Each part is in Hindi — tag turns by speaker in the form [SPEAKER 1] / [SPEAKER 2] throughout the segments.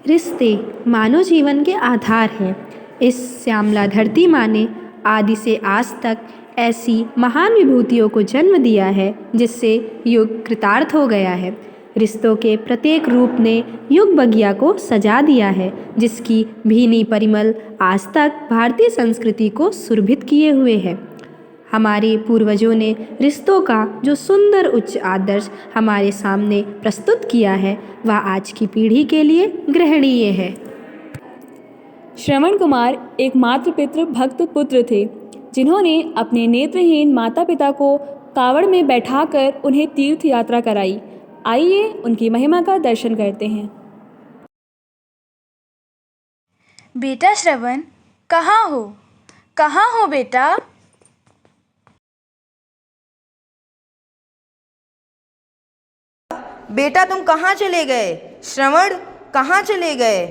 [SPEAKER 1] रिश्ते मानव जीवन के आधार हैं। इस श्यामला धरती माँ ने आदि से आज तक ऐसी महान विभूतियों को जन्म दिया है जिससे युग कृतार्थ हो गया है। रिश्तों के प्रत्येक रूप ने युग बगिया को सजा दिया है, जिसकी भीनी परिमल आज तक भारतीय संस्कृति को सुरभित किए हुए है। हमारे पूर्वजों ने रिश्तों का जो सुंदर उच्च आदर्श हमारे सामने प्रस्तुत किया है, वह आज की पीढ़ी के लिए ग्रहणीय है।
[SPEAKER 2] श्रवण कुमार एक मातृपितृ भक्त पुत्र थे, जिन्होंने अपने नेत्रहीन माता पिता को कावड़ में बैठाकर उन्हें तीर्थ यात्रा कराई। आइए उनकी महिमा का दर्शन करते हैं।
[SPEAKER 3] बेटा श्रवण, कहाँ हो? कहाँ हो बेटा?
[SPEAKER 4] बेटा तुम कहाँ चले गए? श्रवण कहाँ चले गए?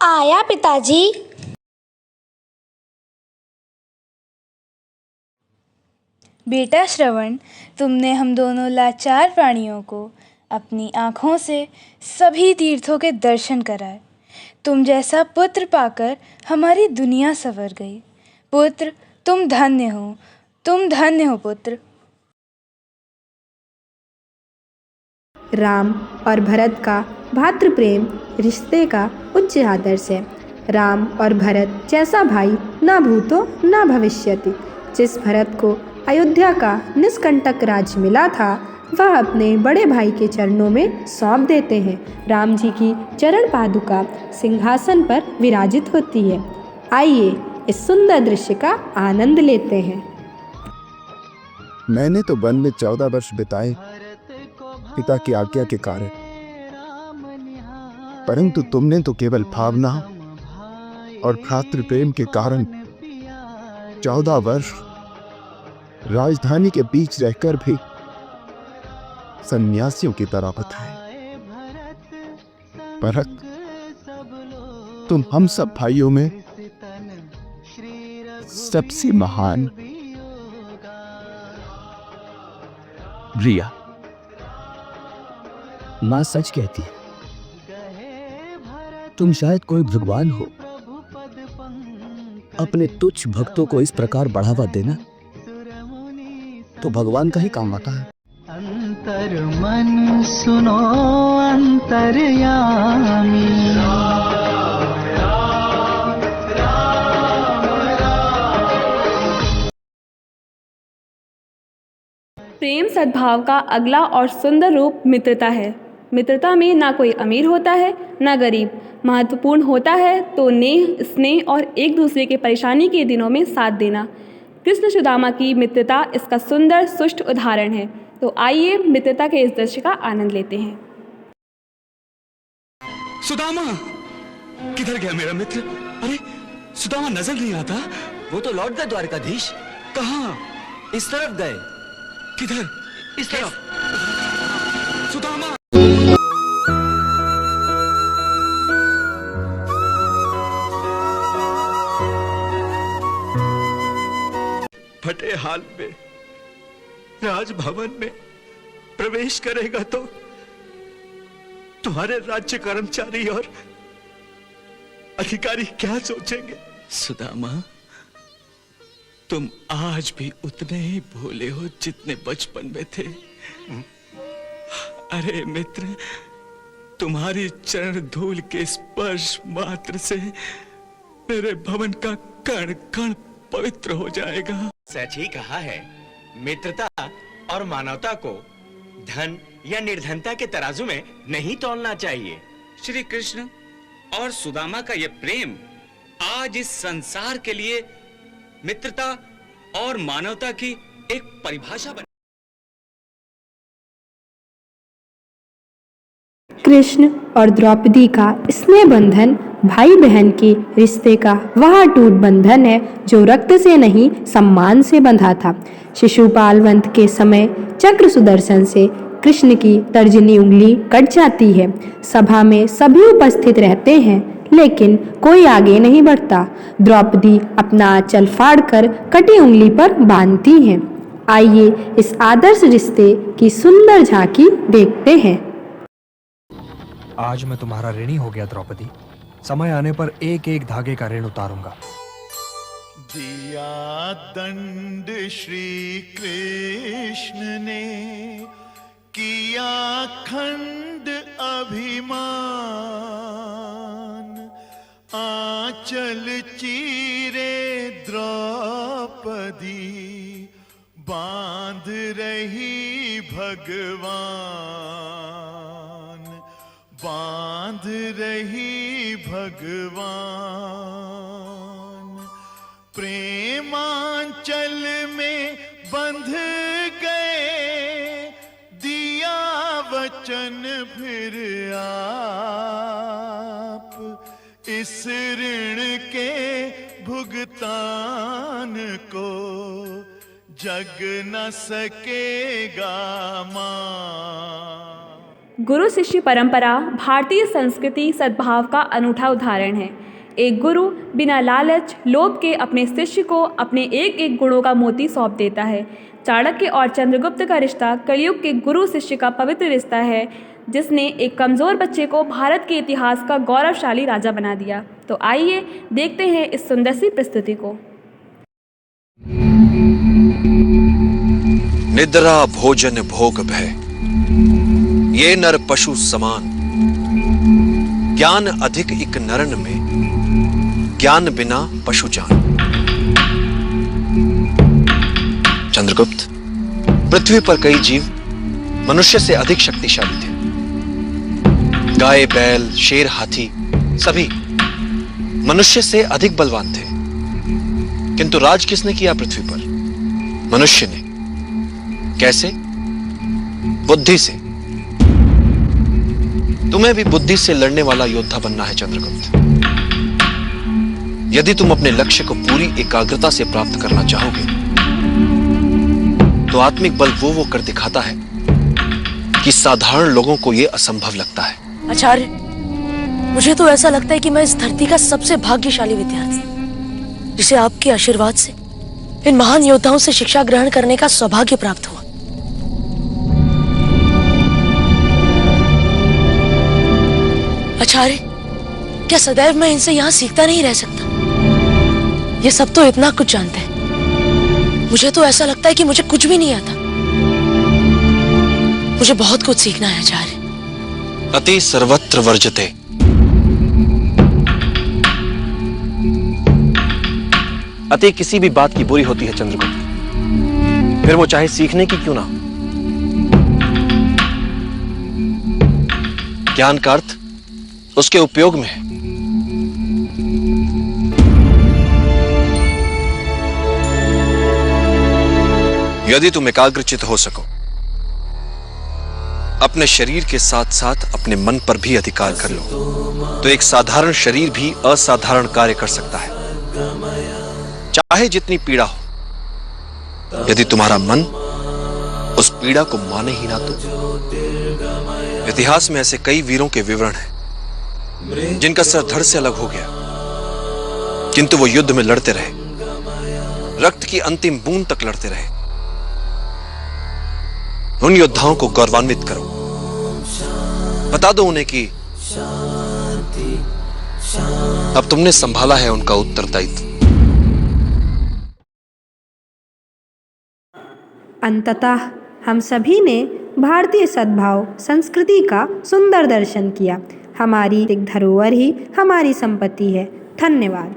[SPEAKER 3] आया पिताजी। बेटा श्रवण, तुमने हम दोनों लाचार प्राणियों को अपनी आँखों से सभी तीर्थों के दर्शन कराए। तुम जैसा पुत्र पाकर हमारी दुनिया संवर गई। पुत्र, तुम धन्य हो, तुम धन्य हो पुत्र।
[SPEAKER 1] राम और भरत का भातृ प्रेम रिश्ते का उच्च आदर्श है। राम और भरत जैसा भाई ना भूतो ना भविष्यति। जिस भरत को अयोध्या का निष्कंटक राज्य मिला था, वह अपने बड़े भाई के चरणों में सौंप देते हैं। राम जी की चरण पादुका सिंहासन पर विराजित होती है। आइए इस सुंदर दृश्य का आनंद लेते हैं।
[SPEAKER 5] मैंने तो वन में 14 वर्ष बिताए पिता की आज्ञा के कारण, परंतु तुमने तो केवल भावना और भ्रातृ प्रेम के कारण 14 वर्ष राजधानी के बीच रहकर भी सन्यासियों की तरह बताए। भरत, तुम हम सब भाइयों में सबसे महान।
[SPEAKER 6] रिया, माँ सच कहती है। तुम शायद कोई भगवान हो। अपने तुच्छ भक्तों को इस प्रकार बढ़ावा देना तो भगवान का ही काम आता है।
[SPEAKER 7] अंतर मन सुनो अंतर्यामी।
[SPEAKER 2] प्रेम सद्भाव का अगला और सुंदर रूप मित्रता है। मित्रता में ना कोई अमीर होता है ना गरीब। महत्वपूर्ण होता है तो नेह, स्नेह और एक दूसरे के परेशानी के दिनों में साथ देना। कृष्ण सुदामा की मित्रता इसका सुंदर सुष्ट उदाहरण है। तो आइए मित्रता के इस दृश्य का आनंद लेते हैं।
[SPEAKER 8] सुदामा, किधर गया मेरा मित्र? अरे सुदामा नजर नहीं आता।
[SPEAKER 9] वो तो लौट गए द्वारकाधीश।
[SPEAKER 8] कहाँ?
[SPEAKER 9] इस तरफ गए।
[SPEAKER 8] किधर?
[SPEAKER 9] इस तरफ।
[SPEAKER 8] सुदामा! फटे हाल में राजभवन में प्रवेश करेगा तो तुम्हारे राज्य कर्मचारी और अधिकारी क्या सोचेंगे?
[SPEAKER 9] सुदामा, तुम आज भी उतने ही भोले हो जितने बचपन में थे। अरे मित्र, तुम्हारी चरण धूल के स्पर्श मात्र से मेरे भवन का कण कण पवित्र हो जाएगा।
[SPEAKER 10] सच ही कहा है। मित्रता और मानवता को धन या निर्धनता के तराजू में नहीं तौलना चाहिए।
[SPEAKER 11] श्री कृष्ण और सुदामा का यह प्रेम आज इस संसार के लिए मित्रता और मानवता की एक परिभाषा बनी।
[SPEAKER 1] कृष्ण और द्रौपदी का स्नेह बंधन भाई बहन के रिश्ते का वह अटूट बंधन है जो रक्त से नहीं सम्मान से बंधा था। शिशुपाल वंश के समय चक्र सुदर्शन से कृष्ण की तर्जनी उंगली कट जाती है। सभा में सभी उपस्थित रहते हैं लेकिन कोई आगे नहीं बढ़ता। द्रौपदी अपना आंचल फाड़कर कटी उंगली पर बांधती हैं। आइए इस आदर्श रिश्ते की सुंदर झांकी देखते हैं।
[SPEAKER 12] आज मैं तुम्हारा ऋणी हो गया द्रौपदी। समय आने पर एक एक धागे का ऋण उतारूंगा।
[SPEAKER 13] दिया दंड श्री कृष्ण ने, किया खंड अभिमान, आंचल चीरे द्रौपदी, बांध रही भगवान, बांध रही भगवान। प्रेमांचल में बंध गए, दिया वचन फिर आप, इस ऋण के भुगतान को जग न सकेगा मां।
[SPEAKER 2] गुरु शिष्य परंपरा भारतीय संस्कृति सद्भाव का अनूठा उदाहरण है। एक गुरु बिना लालच लोभ के अपने शिष्य को अपने एक एक गुणों का मोती सौंप देता है। चाणक्य और चंद्रगुप्त का रिश्ता कलयुग के गुरु शिष्य का पवित्र रिश्ता है, जिसने एक कमज़ोर बच्चे को भारत के इतिहास का गौरवशाली राजा बना दिया। तो आइए देखते हैं इस सुंदर सी प्रस्तुति को।
[SPEAKER 14] निद्रा भोजन भोग भय, ये नर पशु समान, ज्ञान अधिक इक नरन में, ज्ञान बिना पशु जान। चंद्रगुप्त, पृथ्वी पर कई जीव मनुष्य से अधिक शक्तिशाली थे। गाय, बैल, शेर, हाथी सभी मनुष्य से अधिक बलवान थे। किंतु राज किसने किया पृथ्वी पर? मनुष्य ने। कैसे? बुद्धि से। तुम्हें भी बुद्धि से लड़ने वाला योद्धा बनना है चंद्रगुप्त। यदि तुम अपने लक्ष्य को पूरी एकाग्रता से प्राप्त करना चाहोगे तो आत्मिक बल वो कर दिखाता है कि साधारण लोगों को यह असंभव लगता है।
[SPEAKER 15] आचार्य, मुझे तो ऐसा लगता है कि मैं इस धरती का सबसे भाग्यशाली विद्यार्थी, जिसे आपके आशीर्वाद से इन महान योद्धाओं से शिक्षा ग्रहण करने का सौभाग्य प्राप्त हुआ। आचार्य, क्या सदैव मैं इनसे यहाँ सीखता नहीं रह सकता? ये सब तो इतना कुछ जानते हैं, मुझे तो ऐसा लगता है कि मुझे कुछ भी नहीं आता। मुझे बहुत कुछ सीखना है आचार्य।
[SPEAKER 14] अति सर्वत्र वर्जते। अति किसी भी बात की बुरी होती है चंद्रगुप्त, फिर वो चाहे सीखने की क्यों ना हो। ज्ञान का अर्थ उसके उपयोग में है। यदि तुम एकाग्रचित हो सको, अपने शरीर के साथ साथ अपने मन पर भी अधिकार कर लो, तो एक साधारण शरीर भी असाधारण कार्य कर सकता है, चाहे जितनी पीड़ा हो। यदि तुम्हारा मन उस पीड़ा को माने ही ना तो। इतिहास में ऐसे कई वीरों के विवरण हैं जिनका सर धड़ से अलग हो गया, किंतु वो युद्ध में लड़ते रहे, रक्त की अंतिम बूंद तक लड़ते रहे। उन योद्धाओं को गौरवान्वित करो, बता दो उन्हें कि अब तुमने संभाला है उनका उत्तरदायित्व।
[SPEAKER 1] अंततः हम सभी ने भारतीय सद्भाव संस्कृति का सुंदर दर्शन किया। हमारी एक धरोहर ही हमारी संपत्ति है। धन्यवाद।